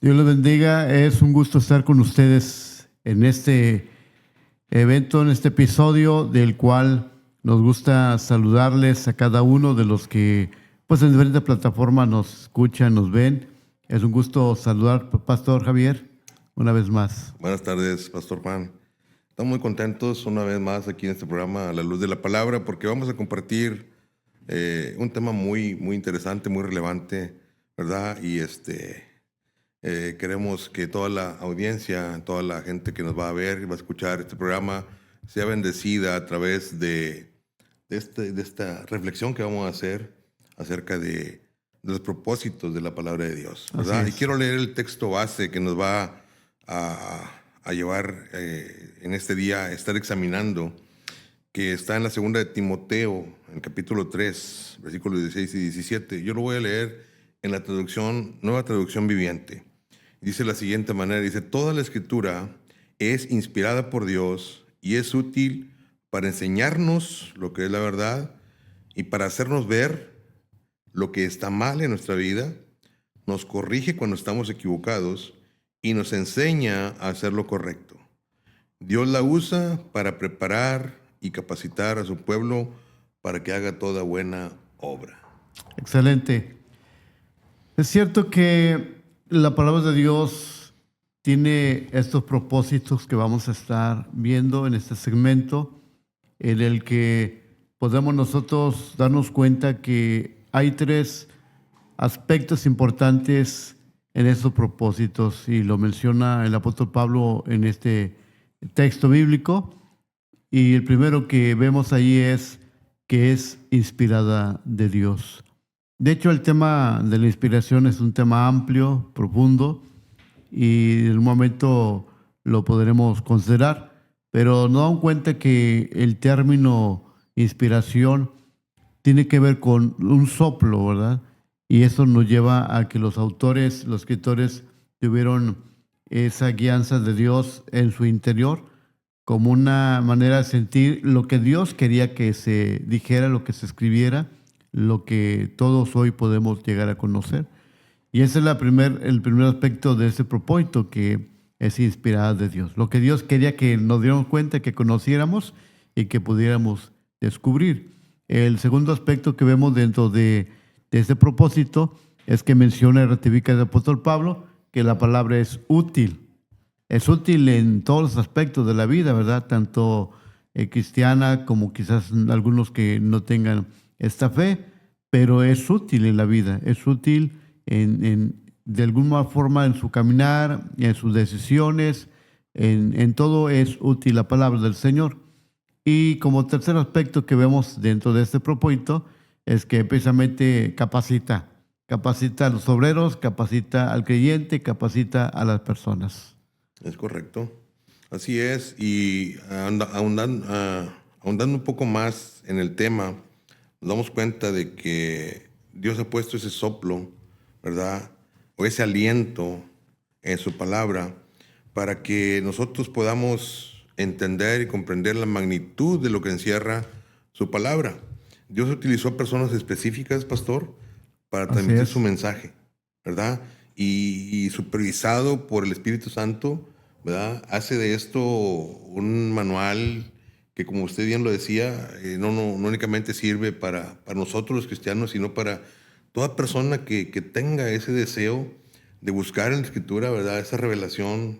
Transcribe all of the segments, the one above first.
Dios les bendiga. Es un gusto estar con ustedes en este evento, en este episodio del cual nos gusta saludarles a cada uno de los que pues en diferentes plataformas nos escuchan, nos ven. Es un gusto saludar, Pastor Javier, una vez más. Buenas tardes, Pastor Juan. Estamos muy contentos una vez más aquí en este programa A la Luz de la Palabra porque vamos a compartir un tema muy interesante, muy relevante, ¿verdad? Y queremos que toda la audiencia, toda la gente que nos va a ver y va a escuchar este programa sea bendecida a través de esta reflexión que vamos a hacer acerca de los propósitos de la palabra de Dios, ¿verdad? Y quiero leer el texto base que nos va a llevar en este día a estar examinando, que está en la segunda de Timoteo, en el capítulo 3, versículos 16 y 17. Yo lo voy a leer en la Nueva Traducción Viviente. Dice de la siguiente manera, dice: toda la escritura es inspirada por Dios y es útil para enseñarnos lo que es la verdad y para hacernos ver lo que está mal en nuestra vida, nos corrige cuando estamos equivocados y nos enseña a hacer lo correcto. Dios la usa para preparar y capacitar a su pueblo para que haga toda buena obra. Excelente. Es cierto que la palabra de Dios tiene estos propósitos que vamos a estar viendo en este segmento, en el que podemos nosotros darnos cuenta que hay tres aspectos importantes en estos propósitos, y lo menciona el apóstol Pablo en este texto bíblico. Y el primero que vemos ahí es que es inspirada de Dios. De hecho, el tema de la inspiración es un tema amplio, profundo, y en un momento lo podremos considerar, pero nos damos cuenta que el término inspiración tiene que ver con un soplo, ¿verdad? Y eso nos lleva a que los autores, los escritores tuvieron esa guianza de Dios en su interior como una manera de sentir lo que Dios quería que se dijera, lo que se escribiera, lo que todos hoy podemos llegar a conocer. Y ese es el primer aspecto de ese propósito, que es inspirada de Dios. Lo que Dios quería que nos diéramos cuenta, que conociéramos y que pudiéramos descubrir. El segundo aspecto que vemos dentro de este propósito es que menciona y ratifica el apóstol Pablo que la palabra es útil. Es útil en todos los aspectos de la vida, ¿verdad? Tanto cristiana como quizás algunos que no tengan esta fe, pero es útil en la vida, es útil de alguna forma en su caminar, en sus decisiones, en todo es útil la palabra del Señor. Y como tercer aspecto que vemos dentro de este propósito es que precisamente capacita a los obreros, capacita al creyente, capacita a las personas. Es correcto. Así es. Y ahondando un poco más en el tema, nos damos cuenta de que Dios ha puesto ese soplo, ¿verdad? O ese aliento en su palabra para que nosotros podamos entender y comprender la magnitud de lo que encierra su palabra. Dios utilizó personas específicas, pastor, para transmitir su mensaje, ¿verdad? Y supervisado por el Espíritu Santo, ¿verdad? Hace de esto un manual que, como usted bien lo decía, no únicamente sirve para nosotros los cristianos, sino para toda persona que tenga ese deseo de buscar en la Escritura, ¿verdad? Esa revelación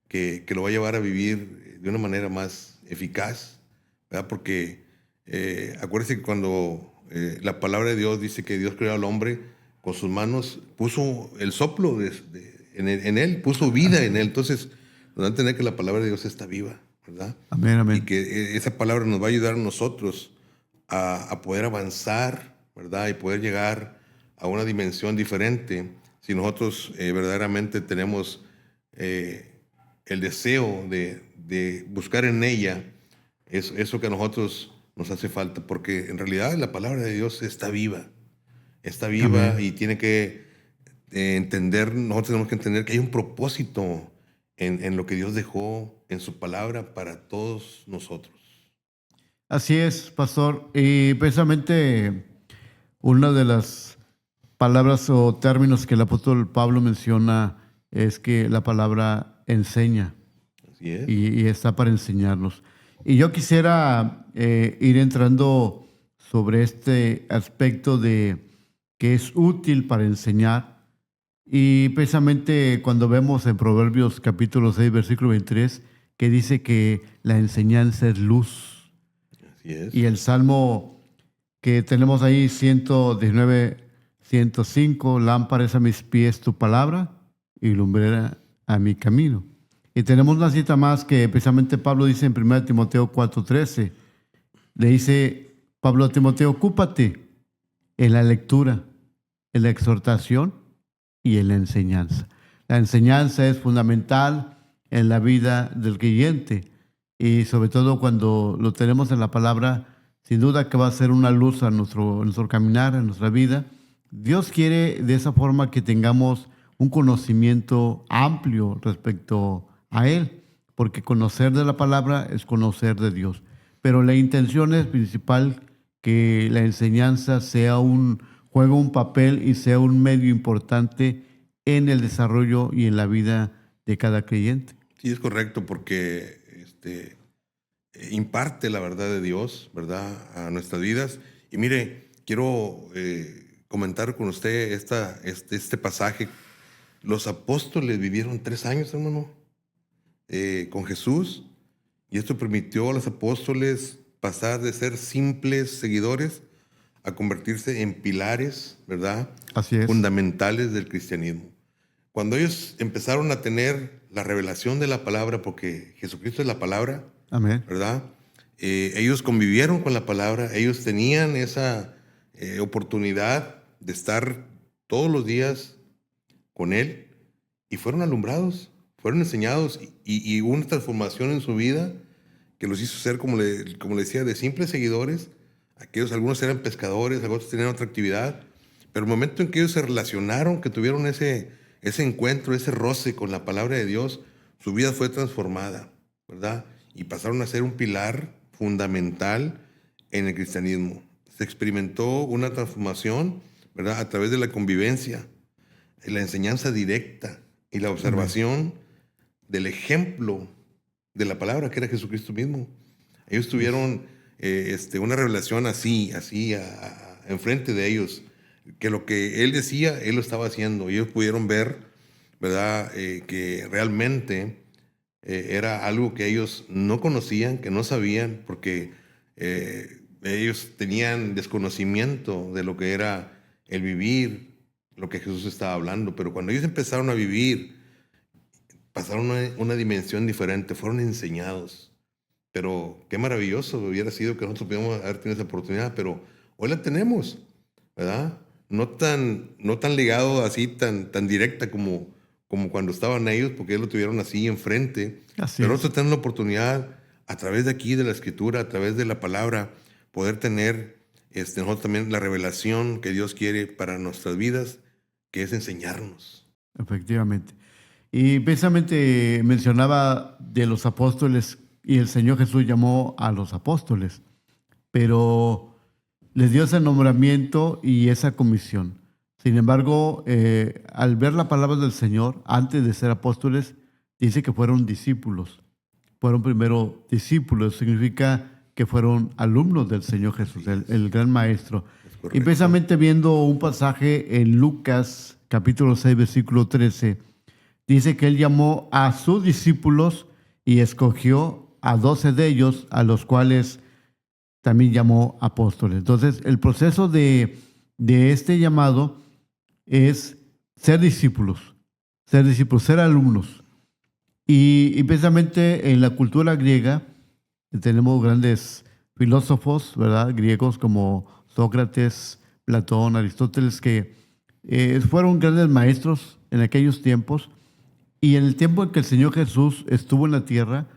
que lo va a llevar a vivir de una manera más eficaz, ¿verdad? Porque acuérdese que cuando la palabra de Dios dice que Dios creó al hombre con sus manos, puso el soplo en él, puso vida en él. Entonces, nos va a entender que la palabra de Dios está viva, ¿verdad? Amén, amén. Y que esa palabra nos va a ayudar a nosotros a poder avanzar, ¿verdad? Y poder llegar a una dimensión diferente si nosotros verdaderamente tenemos el deseo de buscar en ella eso que a nosotros nos hace falta, porque en realidad la palabra de Dios está viva Amén. Y tiene que nosotros tenemos que entender que hay un propósito en lo que Dios dejó en su palabra para todos nosotros. Así es, pastor. Y precisamente una de las palabras o términos que el apóstol Pablo menciona es que la palabra enseña Así es. y está para enseñarnos. Y yo quisiera ir entrando sobre este aspecto de que es útil para enseñar. Y precisamente cuando vemos en Proverbios capítulo 6, versículo 23, que dice que la enseñanza es luz. Así es. Y el Salmo que tenemos ahí, 119, 105, lámpara es a mis pies tu palabra y lumbrera a mi camino. Y tenemos una cita más que precisamente Pablo dice en 1 Timoteo 4:13. Le dice Pablo a Timoteo, ocúpate en la lectura, en la exhortación y en la enseñanza. La enseñanza es fundamental en la vida del creyente y sobre todo cuando lo tenemos en la palabra, sin duda que va a ser una luz a nuestro caminar, en nuestra vida. Dios quiere de esa forma que tengamos un conocimiento amplio respecto a Él, porque conocer de la palabra es conocer de Dios. Pero la intención es principal que la enseñanza juegue un papel y sea un medio importante en el desarrollo y en la vida de cada creyente. Sí, es correcto, porque imparte la verdad de Dios, ¿verdad?, a nuestras vidas. Y mire, quiero comentar con usted este pasaje. Los apóstoles vivieron 3 años, hermano, con Jesús, y esto permitió a los apóstoles pasar de ser simples seguidores a convertirse en pilares, ¿verdad?, Así es. fundamentales del cristianismo. Cuando ellos empezaron a tener la revelación de la palabra, porque Jesucristo es la palabra, Amén. ¿verdad? Ellos convivieron con la palabra, ellos tenían esa oportunidad de estar todos los días con Él y fueron alumbrados, fueron enseñados y hubo una transformación en su vida que los hizo ser, como le decía, de simples seguidores. Algunos eran pescadores, otros tenían otra actividad, pero el momento en que ellos se relacionaron, que tuvieron ese encuentro, ese roce con la palabra de Dios, su vida fue transformada, ¿verdad? Y pasaron a ser un pilar fundamental en el cristianismo. Se experimentó una transformación, ¿verdad?, a través de la convivencia, la enseñanza directa y la observación del ejemplo de la palabra, que era Jesucristo mismo. Ellos tuvieron una revelación así enfrente de ellos, que lo que Él decía, Él lo estaba haciendo. Y ellos pudieron ver, ¿verdad?, que realmente era algo que ellos no conocían, que no sabían, porque ellos tenían desconocimiento de lo que era el vivir, lo que Jesús estaba hablando. Pero cuando ellos empezaron a vivir, pasaron una dimensión diferente, fueron enseñados. Pero qué maravilloso hubiera sido que nosotros pudiéramos haber tenido esa oportunidad, pero hoy la tenemos, ¿verdad? No tan ligado así, tan directa como cuando estaban ellos, porque ellos lo tuvieron así enfrente. Así Pero es. nosotros tenemos la oportunidad, a través de aquí, de la Escritura, a través de la palabra, poder tener nosotros también la revelación que Dios quiere para nuestras vidas, que es enseñarnos. Efectivamente. Y precisamente mencionaba de los apóstoles y el Señor Jesús llamó a los apóstoles, pero les dio ese nombramiento y esa comisión. Sin embargo, al ver la palabra del Señor, antes de ser apóstoles, dice que fueron discípulos. Fueron primero discípulos, significa que fueron alumnos del Señor Jesús, el gran maestro. Y precisamente viendo un pasaje en Lucas, capítulo 6, versículo 13, dice que Él llamó a sus discípulos y escogió a 12 de ellos, a los cuales también llamó apóstoles. Entonces, el proceso de este llamado es ser discípulos, ser alumnos. Y precisamente en la cultura griega tenemos grandes filósofos, ¿verdad?, griegos como Sócrates, Platón, Aristóteles, que fueron grandes maestros en aquellos tiempos. Y en el tiempo en que el Señor Jesús estuvo en la tierra,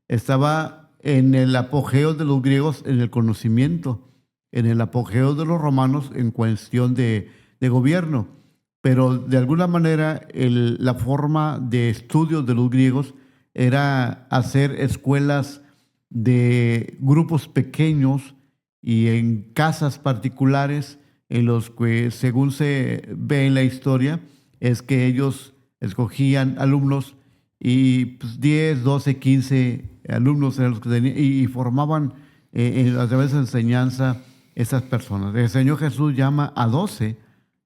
estaba en el apogeo de los griegos en el conocimiento, en el apogeo de los romanos en cuestión de gobierno. Pero de alguna manera la forma de estudio de los griegos era hacer escuelas de grupos pequeños y en casas particulares en los que, según se ve en la historia, es que ellos escogían alumnos y pues, 10, 12, 15 alumnos eran los que tenían y formaban a través de la enseñanza esas personas. El Señor Jesús llama a 12,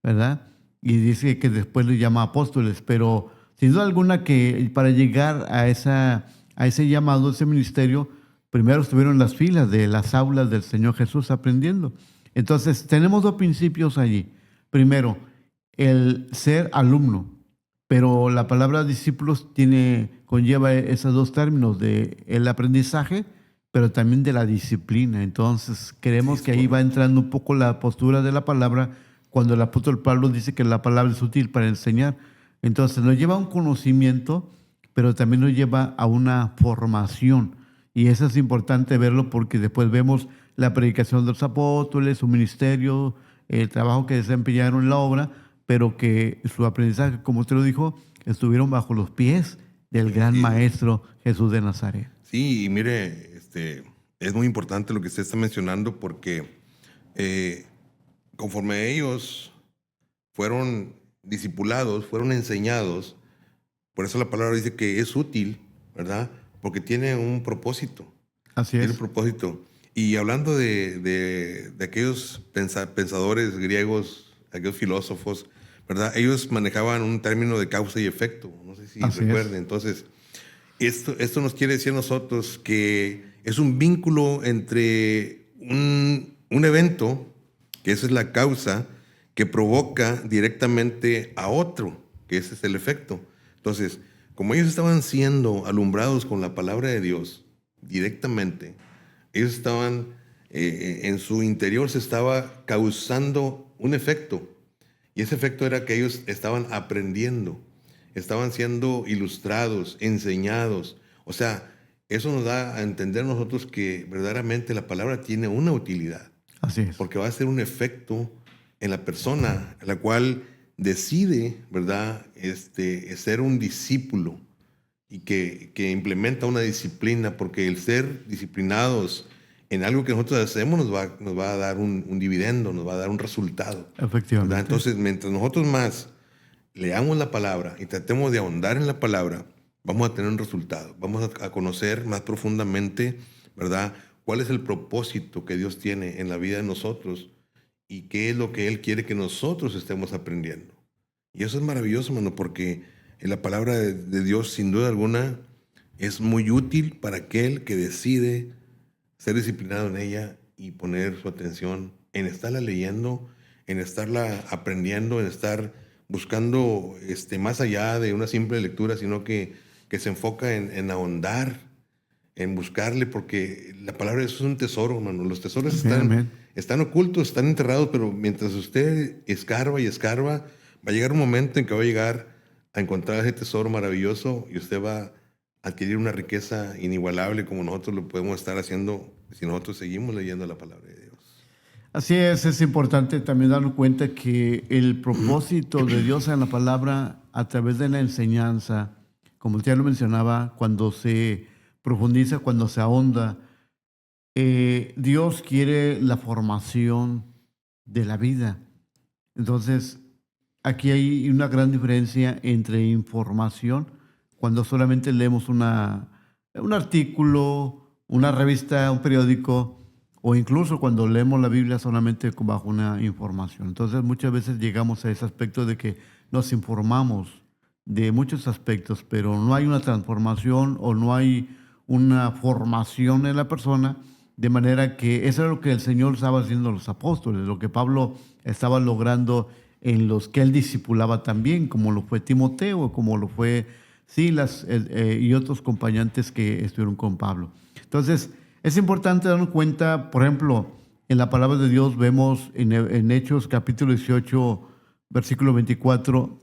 ¿verdad? Y dice que después los llama apóstoles, pero sin duda alguna que para llegar a ese llamado, a ese ministerio, primero estuvieron en las filas de las aulas del Señor Jesús aprendiendo. Entonces, tenemos dos principios allí. Primero, el ser alumno, pero la palabra discípulos conlleva esos dos términos, de el aprendizaje, pero también de la disciplina. Entonces, creemos que ahí va entrando un poco la postura de la palabra cuando el apóstol Pablo dice que la palabra es útil para enseñar. Entonces, nos lleva a un conocimiento, pero también nos lleva a una formación. Y eso es importante verlo porque después vemos la predicación de los apóstoles, su ministerio, el trabajo que desempeñaron en la obra, pero que su aprendizaje, como usted lo dijo, estuvieron bajo los pies del gran maestro Jesús de Nazaret. Sí, y mire, es muy importante lo que usted está mencionando porque conforme ellos fueron discipulados, fueron enseñados, por eso la palabra dice que es útil, ¿verdad? Porque tiene un propósito. Así Tiene es. un propósito. Y hablando de aquellos pensadores griegos, aquellos filósofos, ¿verdad? Ellos manejaban un término de causa y efecto. No sé si Así recuerden. es. Entonces, esto nos quiere decir a nosotros que es un vínculo entre un evento, que esa es la causa, que provoca directamente a otro, que ese es el efecto. Entonces, como ellos estaban siendo alumbrados con la palabra de Dios directamente, ellos estaban, en su interior se estaba causando un efecto. Y ese efecto era que ellos estaban aprendiendo, estaban siendo ilustrados, enseñados. O sea, eso nos da a entender nosotros que verdaderamente la palabra tiene una utilidad. Así es. Porque va a ser un efecto en la persona, la cual decide, ¿verdad?, ser un discípulo y que implementa una disciplina, porque el ser disciplinados en algo que nosotros hacemos nos va a dar un dividendo, nos va a dar un resultado. Efectivamente. ¿Verdad? Entonces, mientras nosotros más leamos la palabra y tratemos de ahondar en la palabra, vamos a tener un resultado. Vamos a conocer más profundamente, ¿verdad?, cuál es el propósito que Dios tiene en la vida de nosotros y qué es lo que Él quiere que nosotros estemos aprendiendo. Y eso es maravilloso, hermano, porque la palabra de Dios, sin duda alguna, es muy útil para aquel que decide ser disciplinado en ella y poner su atención en estarla leyendo, en estarla aprendiendo, en estar buscando más allá de una simple lectura, sino que se enfoca en ahondar, en buscarle, porque la palabra es un tesoro, hermano. Los tesoros están ocultos, están enterrados, pero mientras usted escarba y escarba, va a llegar un momento en que va a llegar a encontrar ese tesoro maravilloso y usted va a adquirir una riqueza inigualable como nosotros lo podemos estar haciendo si nosotros seguimos leyendo la palabra de Dios. Así es importante también darnos cuenta que el propósito de Dios en la palabra a través de la enseñanza, como usted ya lo mencionaba, cuando se profundiza, cuando se ahonda, Dios quiere la formación de la vida. Entonces, aquí hay una gran diferencia entre información, cuando solamente leemos un artículo, una revista, un periódico, o incluso cuando leemos la Biblia solamente bajo una información. Entonces muchas veces llegamos a ese aspecto de que nos informamos de muchos aspectos, pero no hay una transformación o no hay una formación en la persona, de manera que eso es lo que el Señor estaba haciendo a los apóstoles, lo que Pablo estaba logrando en los que él discipulaba también, como lo fue Timoteo, como lo fue Silas y otros acompañantes que estuvieron con Pablo. Entonces, es importante darnos cuenta, por ejemplo, en la palabra de Dios vemos en Hechos capítulo 18, versículo 24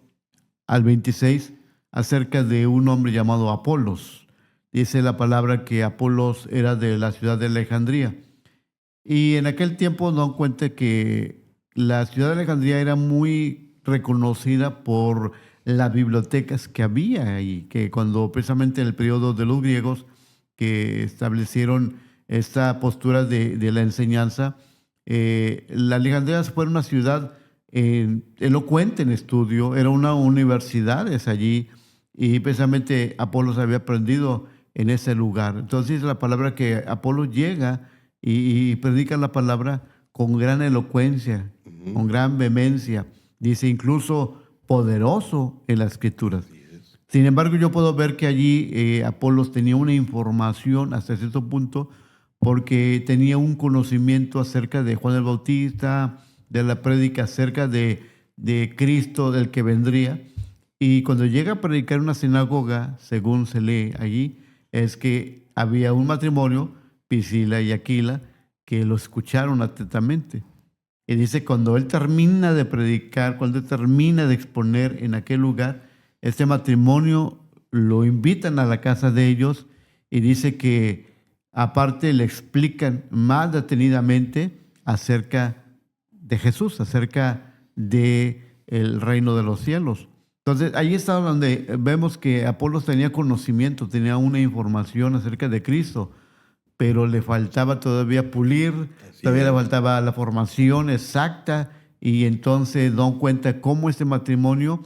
al 26, acerca de un hombre llamado Apolos. Dice la palabra que Apolos era de la ciudad de Alejandría. Y en aquel tiempo nos dan cuenta que la ciudad de Alejandría era muy reconocida por las bibliotecas que había y que cuando precisamente en el periodo de los griegos que establecieron esta postura de la enseñanza, la Alejandría fue una ciudad elocuente en estudio, era una universidad allí y precisamente Apolos había aprendido en ese lugar. Entonces la palabra que Apolos llega y predica la palabra con gran elocuencia, con gran vehemencia, dice incluso poderoso en las escrituras. Así es. Sin embargo, yo puedo ver que allí Apolos tenía una información hasta cierto punto porque tenía un conocimiento acerca de Juan el Bautista, de la prédica acerca de Cristo, del que vendría. Y cuando llega a predicar en una sinagoga, según se lee allí, es que había un matrimonio, Priscila y Aquila, que lo escucharon atentamente. Y dice, cuando él termina de predicar, cuando él termina de exponer en aquel lugar, este matrimonio lo invitan a la casa de ellos y dice que aparte le explican más detenidamente acerca de Jesús, acerca de el reino de los cielos. Entonces, ahí está donde vemos que Apolos tenía conocimiento, tenía una información acerca de Cristo, pero le faltaba todavía pulir, Así todavía le es. faltaba la formación exacta y entonces dan cuenta cómo este matrimonio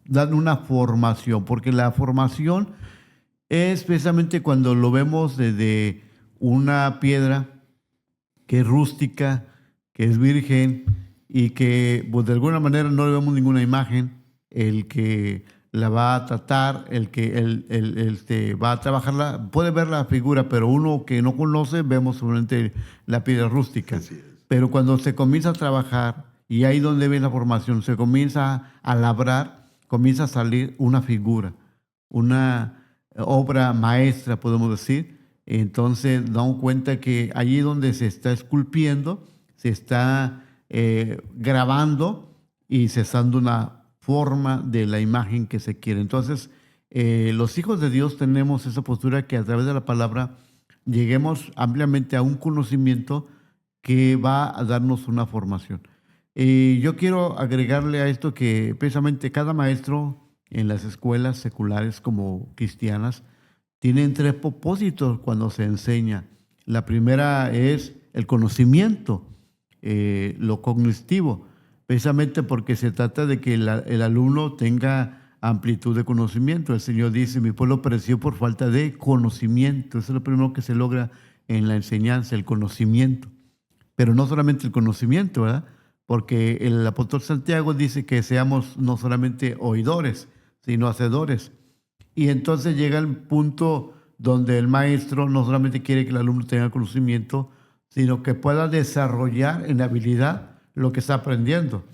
dan una formación, porque la formación es precisamente cuando lo vemos desde una piedra que es rústica, que es virgen y que pues, de alguna manera no le vemos ninguna imagen, el que la va a tratar, el va a trabajarla, puede ver la figura, pero uno que no conoce vemos solamente la piedra rústica. Así es. Pero cuando se comienza a trabajar, y ahí donde ve la formación, se comienza a labrar, comienza a salir una figura, una obra maestra, podemos decir. Entonces damos cuenta que allí donde se está esculpiendo, se está grabando y se está dando una forma de la imagen que se quiere. Entonces, los hijos de Dios tenemos esa postura que a través de la palabra lleguemos ampliamente a un conocimiento que va a darnos una formación. Yo quiero agregarle a esto que precisamente cada maestro en las escuelas seculares como cristianas tienen tres propósitos cuando se enseña. La primera es el conocimiento, lo cognitivo, precisamente porque se trata de que el alumno tenga amplitud de conocimiento. El Señor dice, mi pueblo pereció por falta de conocimiento. Eso es lo primero que se logra en la enseñanza, el conocimiento. Pero no solamente el conocimiento, ¿verdad? Porque el apóstol Santiago dice que seamos no solamente oidores, sino hacedores. Y entonces llega el punto donde el maestro no solamente quiere que el alumno tenga conocimiento, sino que pueda desarrollar en habilidad lo que está aprendiendo.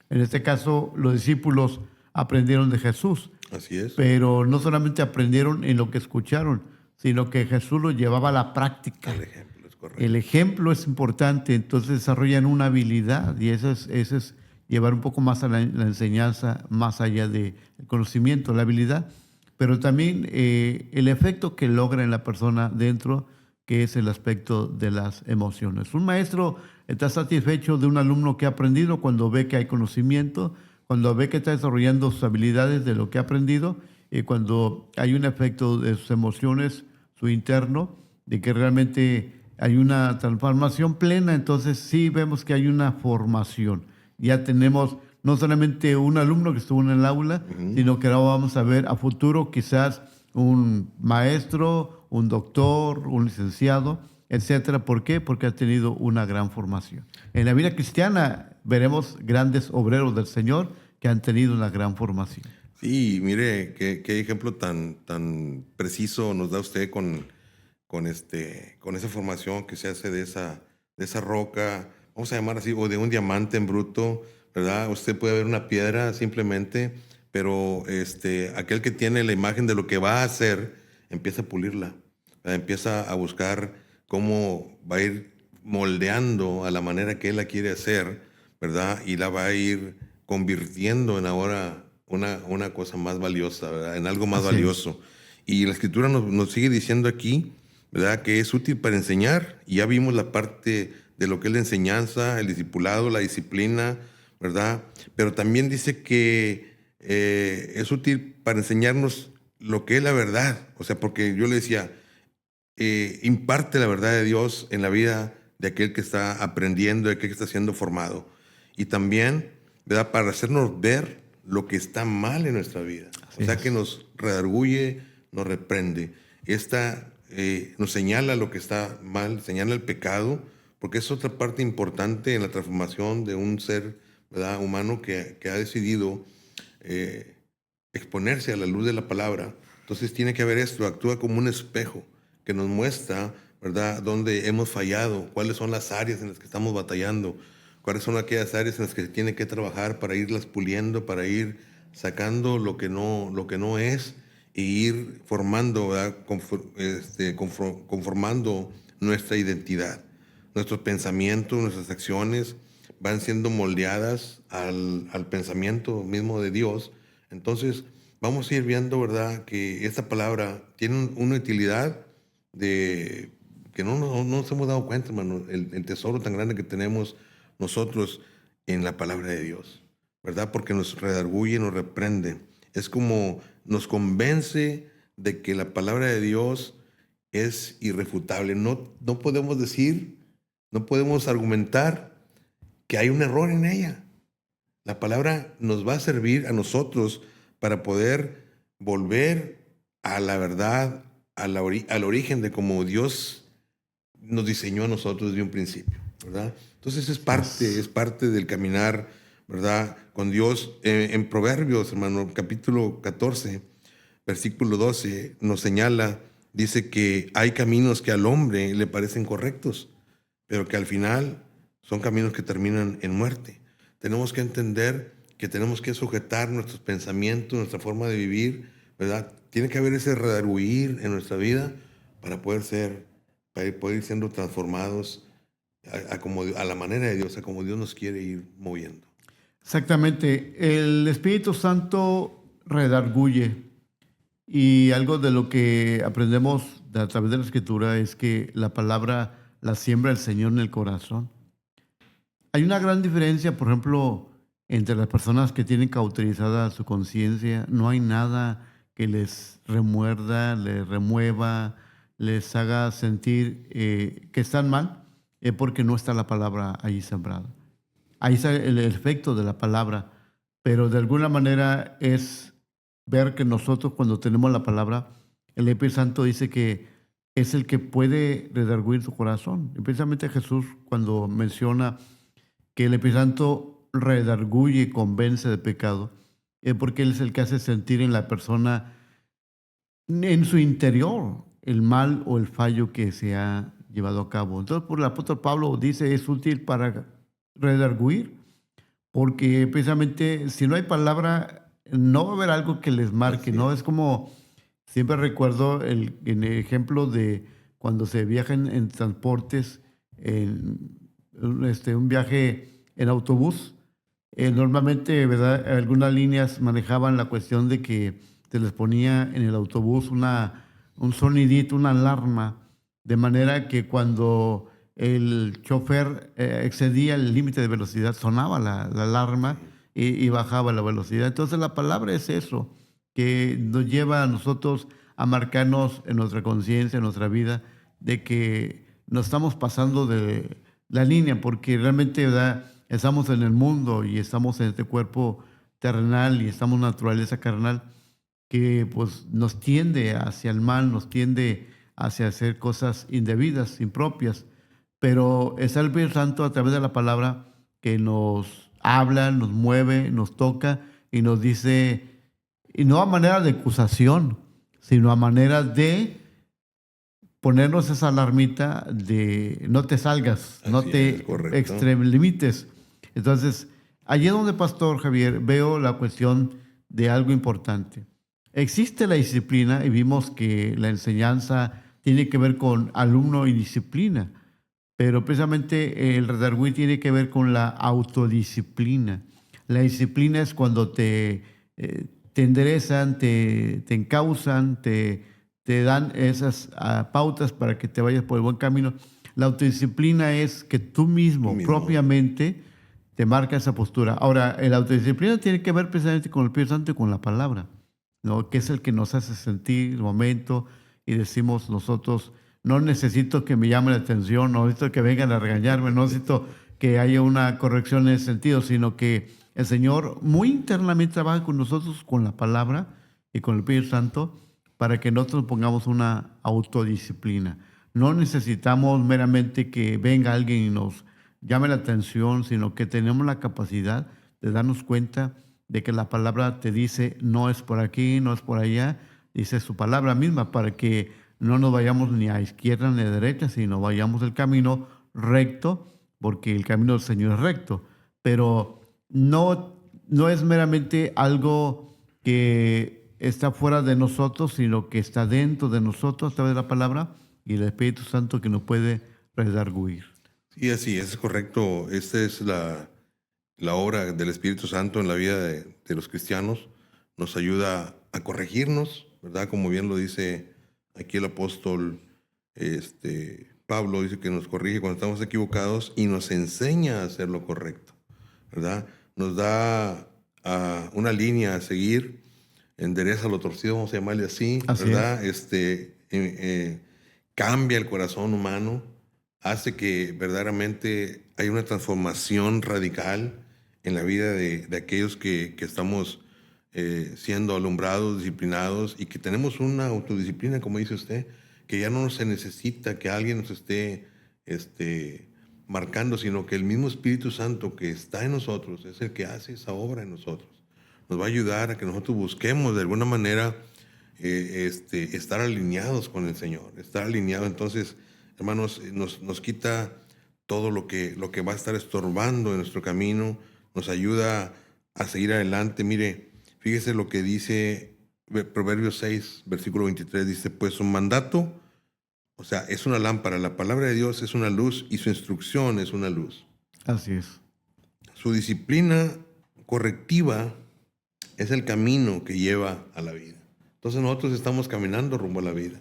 En este caso, los discípulos aprendieron de Jesús, Así es. pero no solamente aprendieron en lo que escucharon, sino que Jesús lo llevaba a la práctica. El ejemplo es correcto. El ejemplo es importante, entonces desarrollan una habilidad y eso es llevar un poco más a la enseñanza, más allá del conocimiento, la habilidad, pero también el efecto que logra en la persona dentro, que es el aspecto de las emociones. Un maestro está satisfecho de un alumno que ha aprendido cuando ve que hay conocimiento, cuando ve que está desarrollando sus habilidades de lo que ha aprendido, y cuando hay un efecto de sus emociones, su interno, de que realmente hay una transformación plena, entonces sí vemos que hay una formación. Ya tenemos no solamente un alumno que estuvo en el aula, sino que ahora vamos a ver a futuro quizás un maestro, un doctor, un licenciado, etcétera. ¿Por qué? Porque ha tenido una gran formación. En la vida cristiana veremos grandes obreros del Señor que han tenido una gran formación. Sí, mire, qué ejemplo tan preciso nos da usted con esa formación que se hace de esa roca, vamos a llamar así, o de un diamante en bruto, ¿verdad? Usted puede ver una piedra simplemente, pero aquel que tiene la imagen de lo que va a hacer, empieza a pulirla, ¿verdad? Empieza a buscar cómo va a ir moldeando a la manera que él la quiere hacer, ¿verdad? Y la va a ir convirtiendo en ahora una cosa más valiosa, ¿verdad? En algo más Así es. valioso. Y la Escritura nos sigue diciendo aquí, ¿verdad?, que es útil para enseñar, y ya vimos la parte de lo que es la enseñanza, el discipulado, la disciplina, ¿verdad? Pero también dice que es útil para enseñarnos lo que es la verdad. O sea, porque yo le decía, imparte la verdad de Dios en la vida de aquel que está aprendiendo, de aquel que está siendo formado. Y también ¿verdad? Para hacernos ver lo que está mal en nuestra vida. Así O sea, es. que nos redarguye, nos reprende. Nos señala lo que está mal, señala el pecado, porque es otra parte importante en la transformación de un ser, ¿verdad?, humano que ha decidido exponerse a la luz de la palabra. Entonces tiene que haber esto, actúa como un espejo que nos muestra, ¿verdad?, dónde hemos fallado, cuáles son las áreas en las que estamos batallando, cuáles son aquellas áreas en las que se tiene que trabajar para irlas puliendo, para ir sacando lo que no es, e ir formando, ¿verdad?, conformando nuestra identidad. Nuestros pensamientos, nuestras acciones van siendo moldeadas al pensamiento mismo de Dios. Entonces, vamos a ir viendo, ¿verdad?, que esta palabra tiene una utilidad que no nos hemos dado cuenta, hermano, el tesoro tan grande que tenemos nosotros en la palabra de Dios, ¿verdad? Porque nos redarguye, nos reprende. Es como nos convence de que la palabra de Dios es irrefutable. No podemos decir, no podemos argumentar que hay un error en ella. La palabra nos va a servir a nosotros para poder volver a la verdad, al origen de cómo Dios nos diseñó a nosotros desde un principio, ¿verdad? Entonces es parte del caminar, ¿verdad?, con Dios. En Proverbios, hermano, capítulo 14, versículo 12, nos señala, dice que hay caminos que al hombre le parecen correctos, pero que al final son caminos que terminan en muerte. Tenemos que entender que tenemos que sujetar nuestros pensamientos, nuestra forma de vivir, ¿verdad? Tiene que haber ese redarguir en nuestra vida para poder ir siendo transformados a la manera de Dios, a como Dios nos quiere ir moviendo. Exactamente. El Espíritu Santo redarguye. Y algo de lo que aprendemos a través de la Escritura es que la palabra la siembra el Señor en el corazón. Hay una gran diferencia, por ejemplo, entre las personas que tienen cauterizada su conciencia. No hay nada que les remuerda, les remueva, les haga sentir que están mal, porque no está la palabra allí sembrada. Ahí está el efecto de la palabra, pero de alguna manera es ver que nosotros cuando tenemos la palabra, el Espíritu Santo dice que es el que puede redarguir tu corazón. Y precisamente Jesús, cuando menciona que el Espíritu Santo redarguye y convence de pecado, es porque Él es el que hace sentir en la persona, en su interior, el mal o el fallo que se ha llevado a cabo. Entonces, por el apóstol Pablo dice, es útil para redarguir, porque precisamente si no hay palabra, no va a haber algo que les marque, Así ¿no? es. Es como, siempre recuerdo en el ejemplo de cuando se viaja en transportes, en un viaje en autobús. Normalmente, ¿verdad?, algunas líneas manejaban la cuestión de que se les ponía en el autobús un sonidito, una alarma, de manera que cuando el chofer excedía el límite de velocidad, sonaba la alarma y bajaba la velocidad. Entonces la palabra es eso, que nos lleva a nosotros a marcarnos en nuestra conciencia, en nuestra vida, de que nos estamos pasando de la línea, porque realmente, ¿verdad?, estamos en el mundo y estamos en este cuerpo terrenal y estamos en naturaleza carnal que pues nos tiende hacia el mal, nos tiende hacia hacer cosas indebidas, impropias. Pero es el Espíritu Santo a través de la palabra que nos habla, nos mueve, nos toca y nos dice, y no a manera de acusación, sino a manera de ponernos esa alarmita de no te salgas, no Así te es, correcto. extralimites. Entonces, allí es donde, Pastor Javier, veo la cuestión de algo importante. Existe la disciplina y vimos que la enseñanza tiene que ver con alumno y disciplina, pero precisamente el redarguir tiene que ver con la autodisciplina. La disciplina es cuando te enderezan, te encausan, te dan esas pautas para que te vayas por el buen camino. La autodisciplina es que tú mismo, propiamente, te marca esa postura. Ahora, la autodisciplina tiene que ver precisamente con el Espíritu Santo y con la palabra, ¿no?, que es el que nos hace sentir el momento y decimos nosotros, no necesito que me llame la atención, no necesito que vengan a regañarme, no necesito que haya una corrección en ese sentido, sino que el Señor muy internamente trabaja con nosotros, con la palabra y con el Espíritu Santo, para que nosotros pongamos una autodisciplina. No necesitamos meramente que venga alguien y nos llame la atención, sino que tenemos la capacidad de darnos cuenta de que la palabra te dice no es por aquí, no es por allá, dice su palabra misma para que no nos vayamos ni a izquierda ni a derecha, sino vayamos el camino recto, porque el camino del Señor es recto. Pero no es meramente algo que está fuera de nosotros, sino que está dentro de nosotros a través de la palabra y el Espíritu Santo que nos puede redarguir. Sí, así es correcto. Esta es la obra del Espíritu Santo en la vida de los cristianos. Nos ayuda a corregirnos, ¿verdad? Como bien lo dice aquí el apóstol Pablo, dice que nos corrige cuando estamos equivocados y nos enseña a hacer lo correcto, ¿verdad? Nos da una línea a seguir, endereza lo torcido, vamos a llamarle así, Así ¿verdad? Cambia el corazón humano, hace que verdaderamente haya una transformación radical en la vida de aquellos que estamos siendo alumbrados, disciplinados y que tenemos una autodisciplina, como dice usted, que ya no se necesita que alguien nos esté marcando, sino que el mismo Espíritu Santo que está en nosotros es el que hace esa obra en nosotros. Nos va a ayudar a que nosotros busquemos de alguna manera estar alineados con el Señor, estar alineados. Entonces, hermanos, nos quita todo lo que va a estar estorbando en nuestro camino, nos ayuda a seguir adelante. Mire, fíjese lo que dice Proverbios 6, versículo 23, dice, pues su mandato, o sea, es una lámpara, la palabra de Dios es una luz y su instrucción es una luz. Así es. Su disciplina correctiva es el camino que lleva a la vida. Entonces nosotros estamos caminando rumbo a la vida.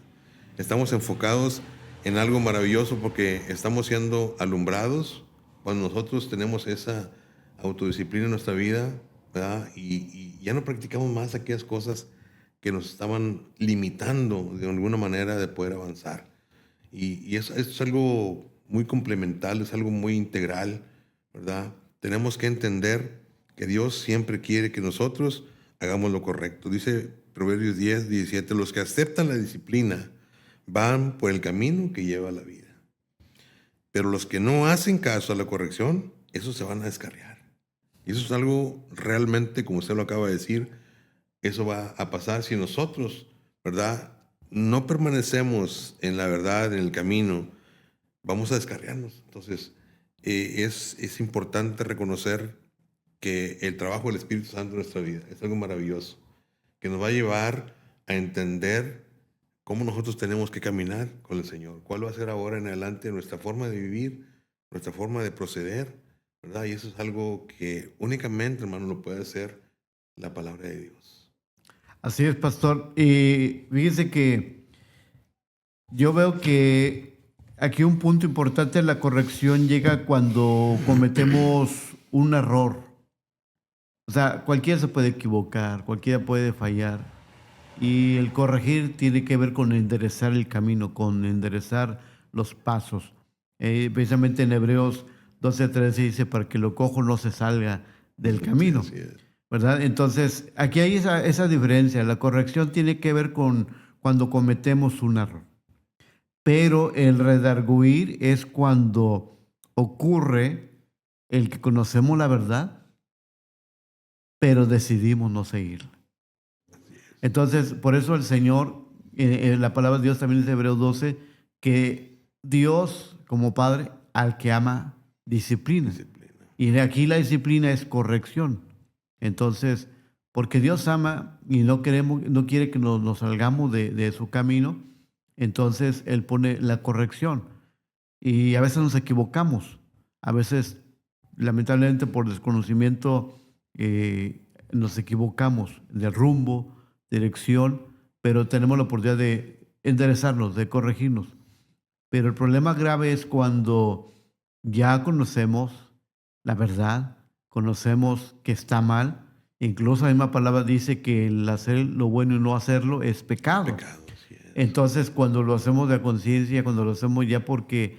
Estamos enfocados en algo maravilloso porque estamos siendo alumbrados cuando nosotros tenemos esa autodisciplina en nuestra vida, ¿verdad? Y ya no practicamos más aquellas cosas que nos estaban limitando de alguna manera de poder avanzar. Y esto es algo muy complemental, es algo muy integral, ¿verdad? Tenemos que entender que Dios siempre quiere que nosotros hagamos lo correcto. Dice Proverbios 10, 17, los que aceptan la disciplina van por el camino que lleva a la vida. Pero los que no hacen caso a la corrección, esos se van a descarriar. Y eso es algo realmente, como usted lo acaba de decir, eso va a pasar si nosotros, ¿verdad?, no permanecemos en la verdad, en el camino, vamos a descarriarnos. Entonces, es importante reconocer que el trabajo del Espíritu Santo en nuestra vida es algo maravilloso, que nos va a llevar a entender cómo nosotros tenemos que caminar con el Señor, cuál va a ser ahora en adelante nuestra forma de vivir, nuestra forma de proceder, ¿verdad? Y eso es algo que únicamente, hermano, lo puede hacer la palabra de Dios. Así es, pastor. Y fíjese que yo veo que aquí un punto importante, la corrección llega cuando cometemos un error. O sea, cualquiera se puede equivocar, cualquiera puede fallar. Y el corregir tiene que ver con enderezar el camino, con enderezar los pasos. Precisamente en Hebreos 12:13 dice, para que lo cojo no se salga del camino. Sí, así es. ¿Verdad? Entonces, aquí hay esa diferencia. La corrección tiene que ver con cuando cometemos un error. Pero el redarguir es cuando ocurre el que conocemos la verdad, pero decidimos no seguirla. Entonces, por eso el Señor, la palabra de Dios también dice en Hebreos 12, que Dios, como Padre, al que ama, disciplina. Y aquí la disciplina es corrección. Entonces, porque Dios ama y no quiere que nos salgamos de su camino, entonces Él pone la corrección. Y a veces nos equivocamos. A veces, lamentablemente, por desconocimiento, nos equivocamos de rumbo, dirección, pero tenemos la oportunidad de enderezarnos, de corregirnos. Pero el problema grave es cuando ya conocemos la verdad, conocemos que está mal. Incluso la misma palabra dice que el hacer lo bueno y no hacerlo es pecado. Pecado, sí es. Entonces, cuando lo hacemos de conciencia, cuando lo hacemos ya porque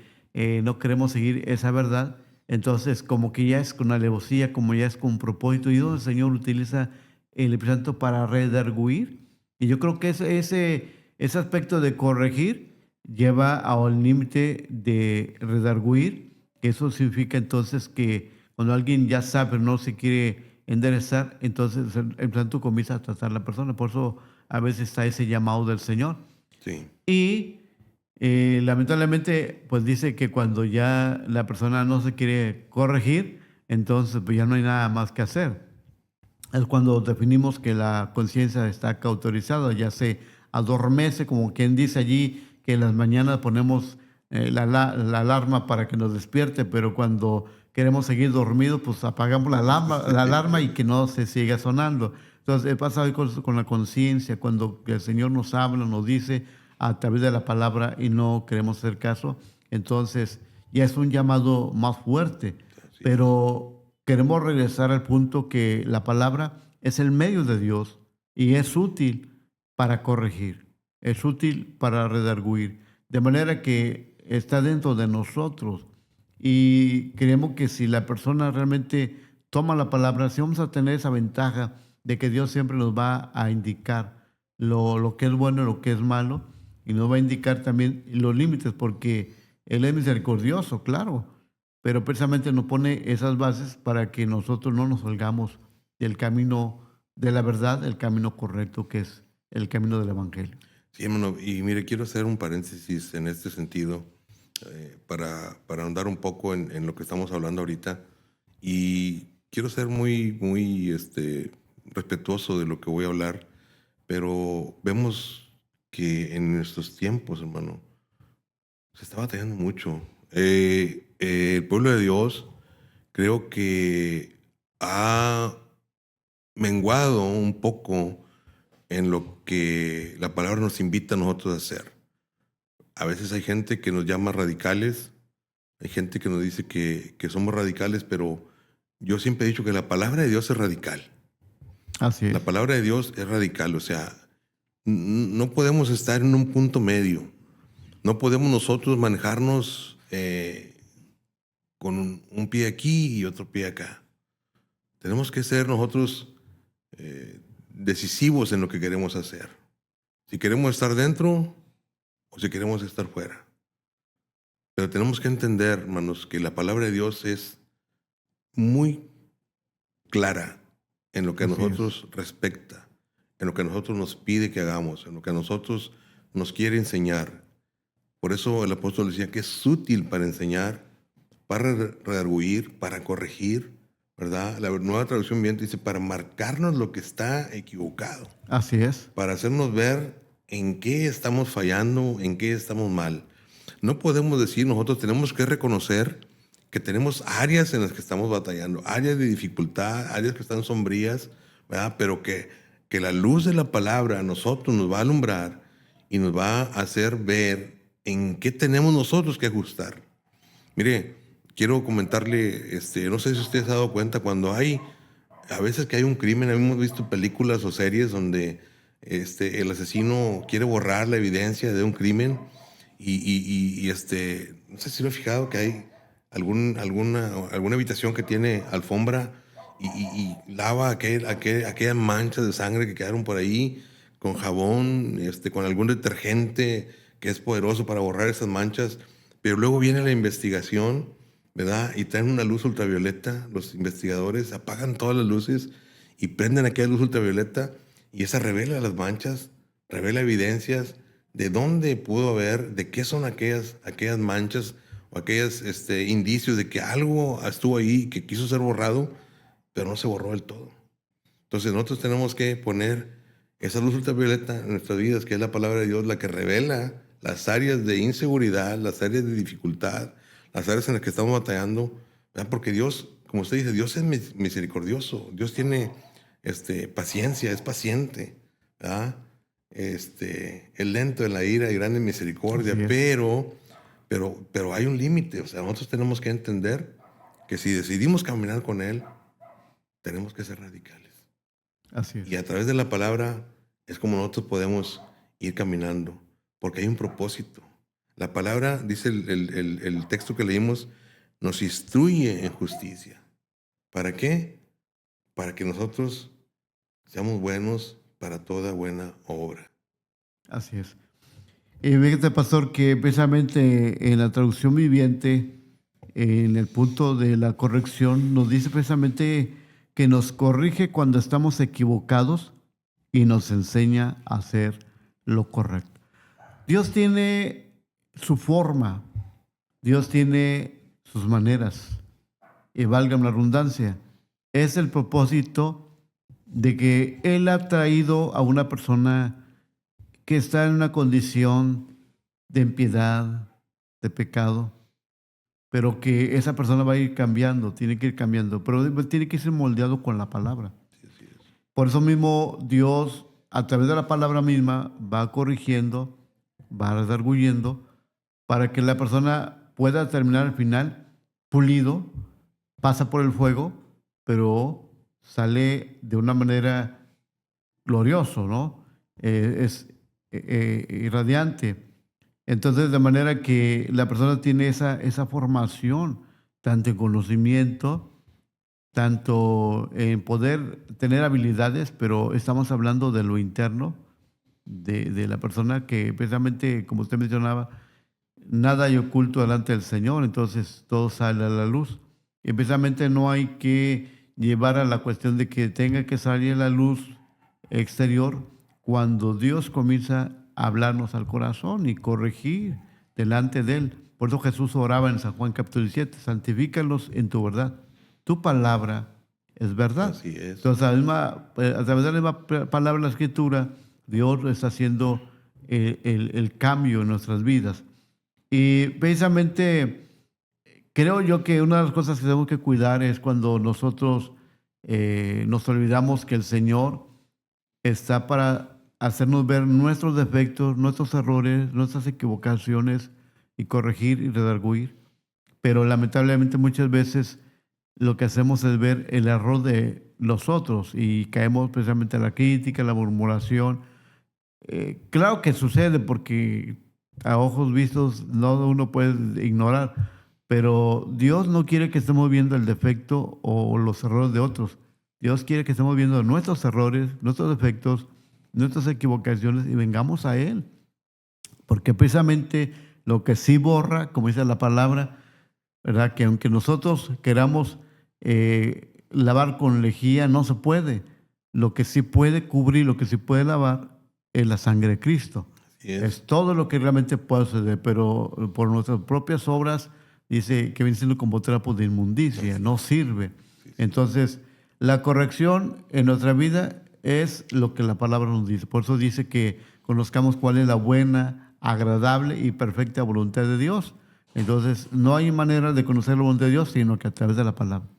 no queremos seguir esa verdad, Entonces, como que ya es con alevosía, como ya es con propósito, y donde el Señor utiliza el Espíritu Santo para redarguir. Y yo creo que ese aspecto de corregir lleva al límite de redarguir, que eso significa entonces que cuando alguien ya sabe, pero no se quiere enderezar, entonces el Espíritu Santo comienza a tratar a la persona. Por eso a veces está ese llamado del Señor. Sí, Y lamentablemente, pues dice que cuando ya la persona no se quiere corregir, entonces pues ya no hay nada más que hacer. Es cuando definimos que la conciencia está cauterizada, ya se adormece, como quien dice allí, que en las mañanas ponemos la alarma para que nos despierte, pero cuando queremos seguir dormidos, pues apagamos la alarma y que no se siga sonando. Entonces, pasa hoy con la conciencia, cuando el Señor nos habla, nos dice a través de la palabra y no queremos hacer caso, entonces ya es un llamado más fuerte, así es. pero queremos regresar al punto que la palabra es el medio de Dios y es útil para corregir, es útil para redarguir, de manera que está dentro de nosotros. Y creemos que si la persona realmente toma la palabra, si vamos a tener esa ventaja de que Dios siempre nos va a indicar lo que es bueno y lo que es malo, y nos va a indicar también los límites, porque Él es misericordioso, claro, pero precisamente nos pone esas bases para que nosotros no nos salgamos del camino de la verdad, el camino correcto que es el camino del Evangelio. Sí, hermano, y mire, quiero hacer un paréntesis en este sentido para ahondar un poco en lo que estamos hablando ahorita. Y quiero ser muy respetuoso de lo que voy a hablar, pero vemos que en estos tiempos, hermano, se está batallando mucho. El pueblo de Dios creo que ha menguado un poco en lo que la palabra nos invita a nosotros a hacer. A veces hay gente que nos llama radicales, hay gente que nos dice que somos radicales, pero yo siempre he dicho que la palabra de Dios es radical. Así La es, palabra de Dios es radical, o sea, no podemos estar en un punto medio. No podemos nosotros manejarnos con un pie aquí y otro pie acá. Tenemos que ser nosotros decisivos en lo que queremos hacer. Si queremos estar dentro o si queremos estar fuera. Pero tenemos que entender, hermanos, que la palabra de Dios es muy clara en lo que a así es, nosotros respecta, en lo que a nosotros nos pide que hagamos, en lo que a nosotros nos quiere enseñar. Por eso el apóstol decía que es útil para enseñar, para redarguir, para corregir, ¿verdad? La nueva traducción viviente dice para marcarnos lo que está equivocado, así es, para hacernos ver en qué estamos fallando, en qué estamos mal. No podemos decir, nosotros tenemos que reconocer que tenemos áreas en las que estamos batallando, áreas de dificultad, áreas que están sombrías, ¿verdad? Pero que la luz de la palabra a nosotros nos va a alumbrar y nos va a hacer ver en qué tenemos nosotros que ajustar. Mire, quiero comentarle, no sé si usted se ha dado cuenta, cuando a veces que hay un crimen, hemos visto películas o series donde el asesino quiere borrar la evidencia de un crimen no sé si lo he fijado que hay alguna habitación que tiene alfombra y lava aquellas manchas de sangre que quedaron por ahí con jabón, con algún detergente que es poderoso para borrar esas manchas, pero luego viene la investigación, ¿verdad? Y traen una luz ultravioleta, los investigadores apagan todas las luces y prenden aquella luz ultravioleta y esa revela las manchas, revela evidencias de dónde pudo haber, de qué son aquellas manchas o aquellos indicios de que algo estuvo ahí que quiso ser borrado, pero no se borró del todo. Entonces nosotros tenemos que poner esa luz ultravioleta en nuestras vidas, que es la palabra de Dios, la que revela las áreas de inseguridad, las áreas de dificultad, las áreas en las que estamos batallando, ¿verdad? Porque Dios, como usted dice, Dios es misericordioso, Dios tiene paciencia, es paciente, ¿verdad? Es lento en la ira y grande en misericordia, así es, pero hay un límite. O sea, nosotros tenemos que entender que si decidimos caminar con Él, tenemos que ser radicales. así Y es, a través de la palabra es como nosotros podemos ir caminando, porque hay un propósito. La palabra, dice el texto que leímos, nos instruye en justicia. ¿Para qué? Para que nosotros seamos buenos para toda buena obra. Así es. Y fíjate, pastor, que precisamente en la traducción viviente, en el punto de la corrección, nos dice precisamente que nos corrige cuando estamos equivocados y nos enseña a hacer lo correcto. Dios tiene su forma, Dios tiene sus maneras, y válgame la redundancia, es el propósito de que Él ha traído a una persona que está en una condición de impiedad, de pecado, pero que esa persona va a ir cambiando, tiene que ir cambiando, pero tiene que ser moldeado con la palabra. Sí, así es. Por eso mismo Dios, a través de la palabra misma, va corrigiendo, va redarguyendo, para que la persona pueda terminar al final pulido, pasa por el fuego, pero sale de una manera glorioso, ¿no? Es irradiante. Entonces, de manera que la persona tiene esa formación, tanto en conocimiento, tanto en poder tener habilidades, pero estamos hablando de lo interno, de la persona que precisamente, como usted mencionaba, nada hay oculto delante del Señor, entonces todo sale a la luz. Y precisamente no hay que llevar a la cuestión de que tenga que salir a la luz exterior cuando Dios comienza a hablarnos al corazón y corregir delante de Él. Por eso Jesús oraba en San Juan capítulo 17, santifícalos en tu verdad. Tu palabra es verdad. Así es. Entonces, a través de la misma palabra de la Escritura, Dios está haciendo el cambio en nuestras vidas. Y precisamente creo yo que una de las cosas que tenemos que cuidar es cuando nosotros nos olvidamos que el Señor está para hacernos ver nuestros defectos, nuestros errores, nuestras equivocaciones y corregir y redarguir. Pero lamentablemente muchas veces lo que hacemos es ver el error de los otros y caemos precisamente en la crítica, la murmuración. Claro que sucede porque a ojos vistos no uno puede ignorar, pero Dios no quiere que estemos viendo el defecto o los errores de otros. Dios quiere que estemos viendo nuestros errores, nuestros defectos, nuestras equivocaciones y vengamos a Él. Porque precisamente lo que sí borra, como dice la palabra, ¿verdad? Que aunque nosotros queramos lavar con lejía, no se puede. Lo que sí puede cubrir, lo que sí puede lavar es la sangre de Cristo. Es todo lo que realmente puede suceder, pero por nuestras propias obras, dice que viene siendo como trapo de inmundicia, no sirve. Entonces, la corrección en nuestra vida es lo que la palabra nos dice. Por eso dice que conozcamos cuál es la buena, agradable y perfecta voluntad de Dios. Entonces, no hay manera de conocer la voluntad de Dios sino que a través de la palabra.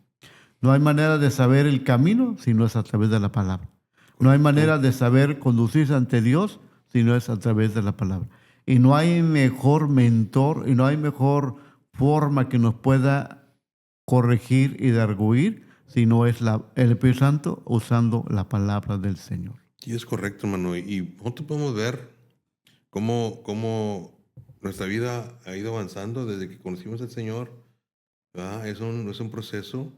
No hay manera de saber el camino si no es a través de la palabra. No hay manera de saber conducirse ante Dios si no es a través de la palabra. Y no hay mejor mentor y no hay mejor forma que nos pueda corregir y redarguir si no es el Espíritu Santo usando la palabra del Señor. Y es correcto, hermano. Y nosotros podemos ver cómo nuestra vida ha ido avanzando desde que conocimos al Señor. ¿Verdad? Es un proceso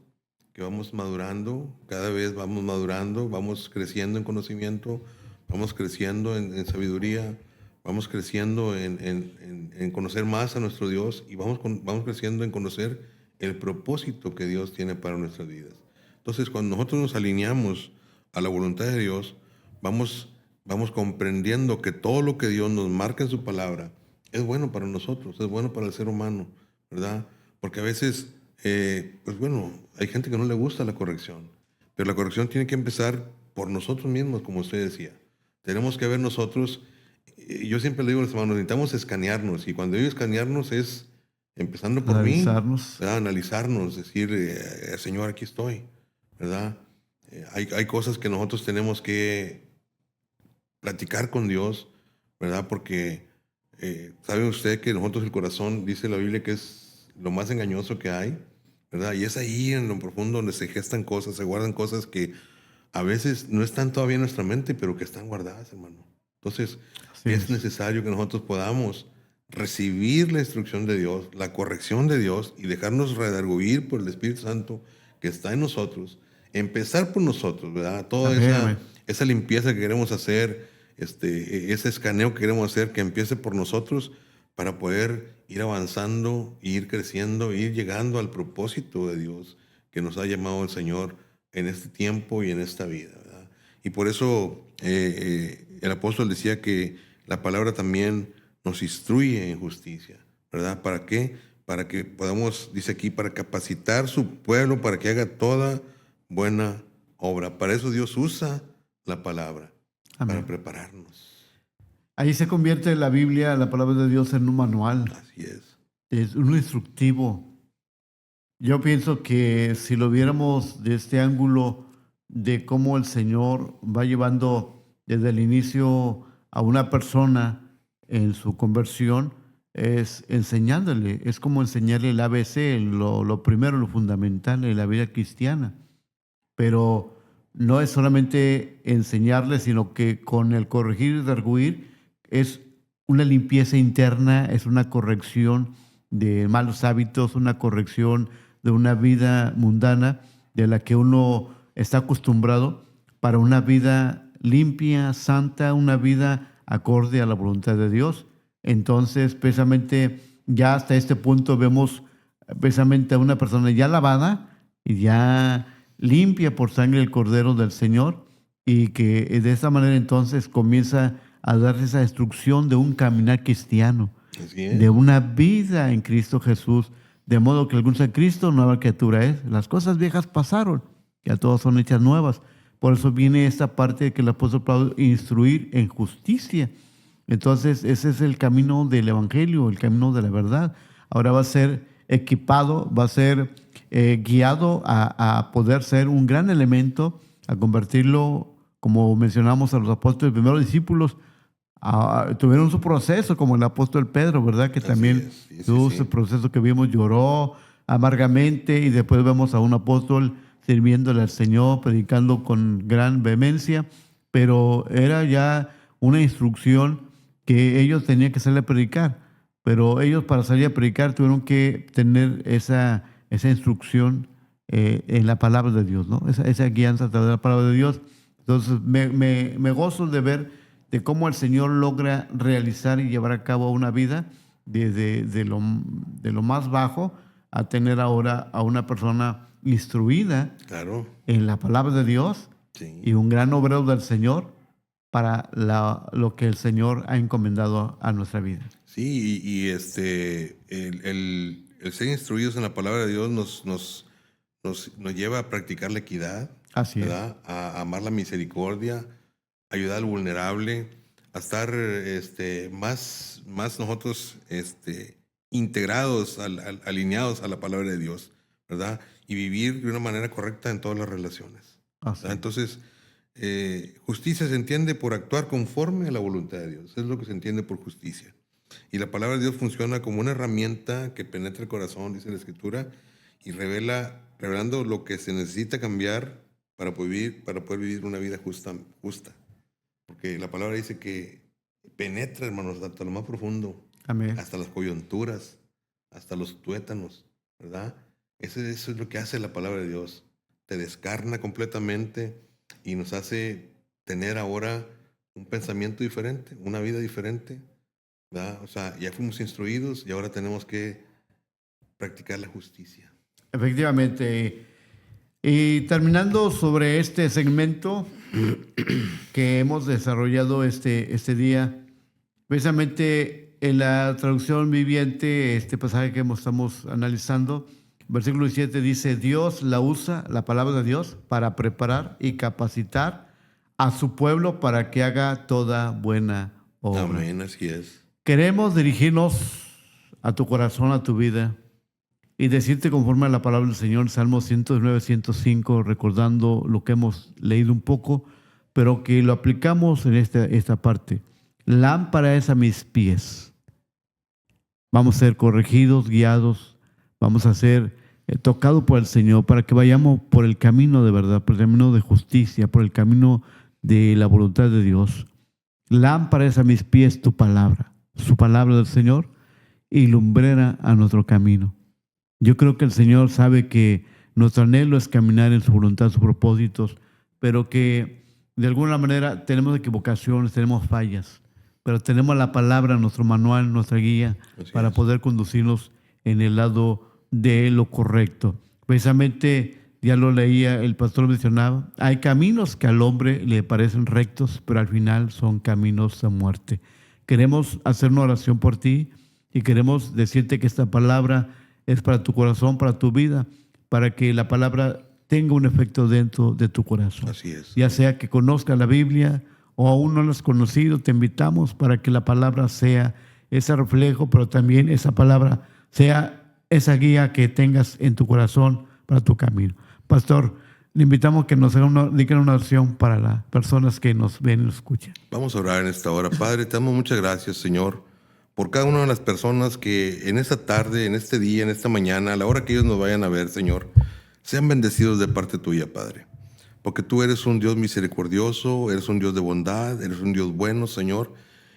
que vamos madurando, cada vez vamos madurando, vamos creciendo en conocimiento, vamos creciendo en sabiduría, vamos creciendo en conocer más a nuestro Dios y vamos creciendo en conocer el propósito que Dios tiene para nuestras vidas. Entonces, cuando nosotros nos alineamos a la voluntad de Dios, vamos comprendiendo que todo lo que Dios nos marca en su palabra es bueno para nosotros, es bueno para el ser humano, ¿verdad? Porque a veces, pues bueno, hay gente que no le gusta la corrección, pero la corrección tiene que empezar por nosotros mismos, como usted decía. Tenemos que ver nosotros, yo siempre le digo a los hermanos, necesitamos escanearnos, y cuando digo escanearnos es empezando por Analizarnos. mí, ¿verdad? Analizarnos, decir, Señor, aquí estoy, ¿verdad? Hay cosas que nosotros tenemos que platicar con Dios, ¿verdad? Porque sabe usted que nosotros el corazón, dice la Biblia, que es lo más engañoso que hay, ¿verdad? Y es ahí en lo profundo donde se gestan cosas, se guardan cosas que a veces no están todavía en nuestra mente, pero que están guardadas, hermano. Entonces, Así es es. necesario que nosotros podamos recibir la instrucción de Dios, la corrección de Dios y dejarnos redarguir por el Espíritu Santo que está en nosotros, empezar por nosotros, ¿verdad? Toda Amén, amén. esa limpieza que queremos hacer, ese escaneo que queremos hacer, que empiece por nosotros para poder ir avanzando, ir creciendo, ir llegando al propósito de Dios que nos ha llamado el Señor en este tiempo y en esta vida, ¿verdad? Y por eso el apóstol decía que la palabra también nos instruye en justicia, ¿verdad? ¿Para qué? Para que podamos, dice aquí, para capacitar su pueblo para que haga toda buena obra. Para eso Dios usa la palabra, Amén. para prepararnos. Ahí se convierte la Biblia, la palabra de Dios, en un manual. Así es. Es un instructivo. Yo pienso que si lo viéramos de este ángulo de cómo el Señor va llevando desde el inicio a una persona en su conversión, es enseñándole, es como enseñarle el ABC, lo primero, lo fundamental en la vida cristiana. Pero no es solamente enseñarle, sino que con el corregir y redarguir es una limpieza interna, es una corrección de malos hábitos, una corrección de una vida mundana de la que uno está acostumbrado para una vida limpia, santa, una vida acorde a la voluntad de Dios. Entonces, precisamente, ya hasta este punto vemos precisamente a una persona ya lavada y ya limpia por sangre el Cordero del Señor, y que de esa manera entonces comienza a darse esa instrucción de un caminar cristiano, Así es. de una vida en Cristo Jesús, de modo que algún sea Cristo, nueva criatura es. Las cosas viejas pasaron, ya todas son hechas nuevas. Por eso viene esta parte de que el apóstol Pablo instruir en justicia. Entonces ese es el camino del evangelio, el camino de la verdad. Ahora va a ser equipado, va a ser guiado a poder ser un gran elemento, a convertirlo, como mencionamos a los apóstoles, primeros discípulos, tuvieron su proceso, como el apóstol Pedro, ¿verdad? Que Así también es, sí, tuvo sí. ese proceso que vimos, lloró amargamente, y después vemos a un apóstol sirviéndole al Señor, predicando con gran vehemencia, pero era ya una instrucción que ellos tenían que salir a predicar, pero ellos para salir a predicar tuvieron que tener esa instrucción en la palabra de Dios, ¿no? Esa guianza a través de la palabra de Dios. Entonces me gozo de ver de cómo el Señor logra realizar y llevar a cabo una vida desde de lo más bajo a tener ahora a una persona instruida Claro. en la palabra de Dios Sí. y un gran obrero del Señor para lo que el Señor ha encomendado a nuestra vida. Sí, y el ser instruidos en la palabra de Dios nos lleva a practicar la equidad, Así es. ¿verdad? A amar la misericordia, ayudar al vulnerable, a estar más nosotros integrados, alineados a la palabra de Dios, ¿verdad? Y vivir de una manera correcta en todas las relaciones. Así ¿verdad? es. Entonces, justicia se entiende por actuar conforme a la voluntad de Dios. Es lo que se entiende por justicia. Y la palabra de Dios funciona como una herramienta que penetra el corazón, dice la Escritura, y revelando lo que se necesita cambiar para poder vivir una vida justa. Porque la palabra dice que penetra, hermanos, hasta lo más profundo, Amén. hasta las coyunturas, hasta los tuétanos, ¿verdad? Eso es lo que hace la palabra de Dios. Te descarna completamente y nos hace tener ahora un pensamiento diferente, una vida diferente, ¿verdad? O sea, ya fuimos instruidos y ahora tenemos que practicar la justicia. Efectivamente. Y terminando sobre este segmento que hemos desarrollado este día, precisamente en la traducción viviente, este pasaje que estamos analizando, versículo 17 dice: Dios la usa, la palabra de Dios, para preparar y capacitar a su pueblo para que haga toda buena obra. Amén, así es. Queremos dirigirnos a tu corazón, a tu vida, y decirte conforme a la palabra del Señor, Salmo 109, 105, recordando lo que hemos leído un poco, pero que lo aplicamos en esta parte. Lámpara es a mis pies. Vamos a ser corregidos, guiados, vamos a ser tocados por el Señor para que vayamos por el camino de verdad, por el camino de justicia, por el camino de la voluntad de Dios. Lámpara es a mis pies tu palabra, su palabra del Señor, y lumbrera a nuestro camino. Yo creo que el Señor sabe que nuestro anhelo es caminar en su voluntad, sus propósitos, pero que de alguna manera tenemos equivocaciones, tenemos fallas, pero tenemos la palabra, nuestro manual, nuestra guía, Así para es. poder conducirnos en el lado de lo correcto. Precisamente, ya lo leía, el pastor mencionaba, hay caminos que al hombre le parecen rectos, pero al final son caminos de muerte. Queremos hacer una oración por ti y queremos decirte que esta palabra es para tu corazón, para tu vida, para que la palabra tenga un efecto dentro de tu corazón. Así es. Ya sea que conozcas la Biblia o aún no la has conocido, te invitamos para que la palabra sea ese reflejo, pero también esa palabra sea esa guía que tengas en tu corazón para tu camino. Pastor, le invitamos que nos digan una oración para las personas que nos ven y nos escuchan. Vamos a orar en esta hora. Padre, te damos muchas gracias, Señor, por cada una de las personas que en esta tarde, en este día, en esta mañana, a la hora que ellos nos vayan a ver, Señor, sean bendecidos de parte tuya, Padre. Porque tú eres un Dios misericordioso, eres un Dios de bondad, eres un Dios bueno, Señor.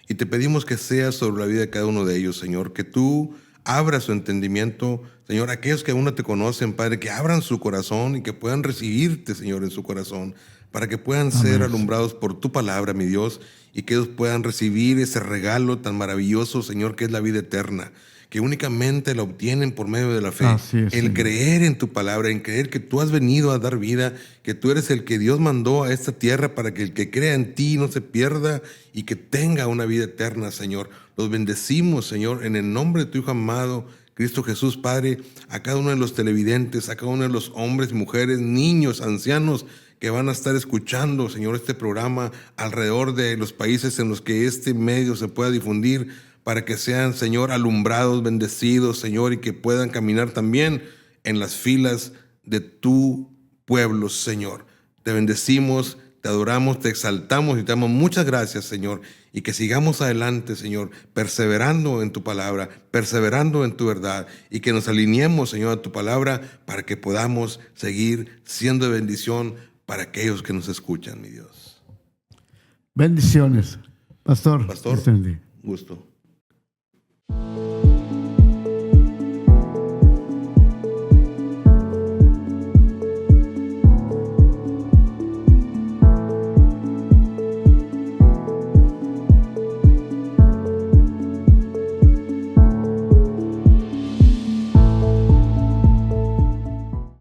Y te pedimos que seas sobre la vida de cada uno de ellos, Señor, que tú abras su entendimiento, Señor, aquellos que aún no te conocen, Padre, que abran su corazón y que puedan recibirte, Señor, en su corazón, para que puedan ser alumbrados por tu palabra, mi Dios, y que ellos puedan recibir ese regalo tan maravilloso, Señor, que es la vida eterna, que únicamente la obtienen por medio de la fe. Así es, El Señor. creer en tu palabra, en creer que tú has venido a dar vida, que tú eres el que Dios mandó a esta tierra para que el que crea en ti no se pierda y que tenga una vida eterna, Señor. Los bendecimos, Señor, en el nombre de tu Hijo amado, Cristo Jesús, Padre, a cada uno de los televidentes, a cada uno de los hombres, mujeres, niños, ancianos que van a estar escuchando, Señor, este programa alrededor de los países en los que este medio se pueda difundir, para que sean, Señor, alumbrados, bendecidos, Señor, y que puedan caminar también en las filas de tu pueblo, Señor. Te bendecimos, te adoramos, te exaltamos y te damos muchas gracias, Señor, y que sigamos adelante, Señor, perseverando en tu palabra, perseverando en tu verdad, y que nos alineemos, Señor, a tu palabra para que podamos seguir siendo de bendición para aquellos que nos escuchan, mi Dios. Bendiciones. Pastor. Pastor, Dios te bendiga. gusto.